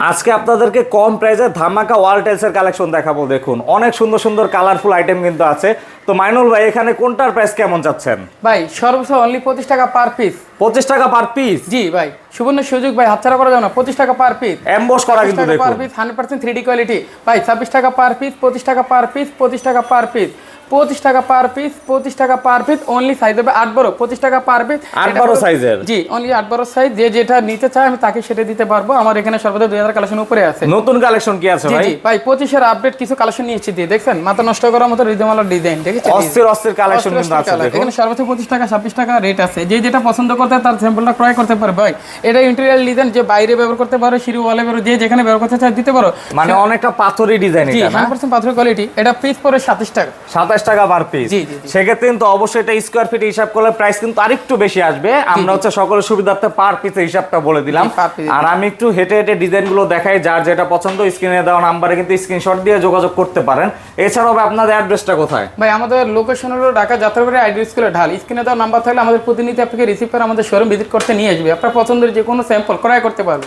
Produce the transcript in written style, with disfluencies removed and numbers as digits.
আজকে আপনাদেরকে কম প্রাইসে ধামাকা ওয়াল টাইলসের কালেকশন দেখাবো। দেখুন অনেক সুন্দর সুন্দর কালারফুল আইটেম কিন্তু আছে। তো মাইনুল ভাই, এখানে কোনটার প্রাইস কেমন চাচ্ছেন? ভাই সর্বোচ্চ অনলি 25 টাকা পার পিস। 25 টাকা পার পিস? জি ভাই, সুবর্ণ সুযোগ ভাই, হাতছাড়া করা যাবে না। 25 টাকা পার পিস, এমবস করা কিন্তু দেখুন পার পিস 100% 3D কোয়ালিটি। ভাই 26 টাকা পার পিস, 25 টাকা পার পিস, 25 টাকা পার পিস, 25 টাকা পার পিস, 25 টাকা পার পিস। অনলি সাইজ হবে 8 বড়, 25 টাকা পার পিস। 8 বড় সাইজের? জি, অনলি 8 বড় সাইজ। যে যেটা নিতে চায় আমি তাকে সেটা দিতে পারবো। আমার এখানে সর্বদা 2000 কালেকশন উপরে আছে। নতুন কালেকশন কি আছে ভাই? জি ভাই, 25 এর আপডেট কিছু কালেকশন নিয়েছি দিয়ে দেখছেন, মাথা নষ্ট করার মতো রিদমালা ডিজাইন দেখেছেন। অস্থির অস্থির কালেকশন কিন্তু আছে দেখুন। এখানে সর্বোচ্চ 25 টাকা 26 টাকা রেট আছে। যে যেটা পছন্দ করতে তার স্যাম্পলটা ক্রয় করতে পারে ভাই। এটা ইন্টেরিয়র ডিজাইন, যে বাইরে ব্যবহার করতে পারো, সিঁড়ি ওয়ালে ব্যবহার, যে যেখানে ব্যবহার করতে চায় দিতে পারো। মানে অনেকটা পাথরি ডিজাইন জি, এটা না? 100% পাথর কোয়ালিটি। এটা পিস পড়ে 27 টাকা। 27 টাকা পার পিস? জি জি। সেক্ষেত্রে কিন্তু অবশ্যই এটা স্কয়ার ফিট হিসাব করলে প্রাইস কিন্তু আরেকটু বেশি আসবে। আমরা হচ্ছে সকলের সুবিধার্থে পার পিসের হিসাবটা বলে দিলাম। আর আমি একটু হেঁটে হেঁটে ডিজাইনগুলো দেখাই, যার যেটা পছন্দ স্ক্রিনে দেওয়া নাম্বারে কিন্তু স্ক্রিনশট দিয়ে যোগাযোগ করতে পারেন। এছাড়াও আপনাদের অ্যাড্রেসটা কোথায়? ভাই আমাদের লোকেশন হলো ঢাকা যাত্রাবাড়ি আইডি স্কুলের ঢাল। স্ক্রিনে দেওয়া নাম্বার থাকলে আমাদের প্রতিনিধি আপনাকে রিসিভ করে আমাদের শোরুম ভিজিট করতে নিয়ে আসবে। আপনার পছন্দের যে কোনো স্যাম্পল ক্রয় করতে পারবেন।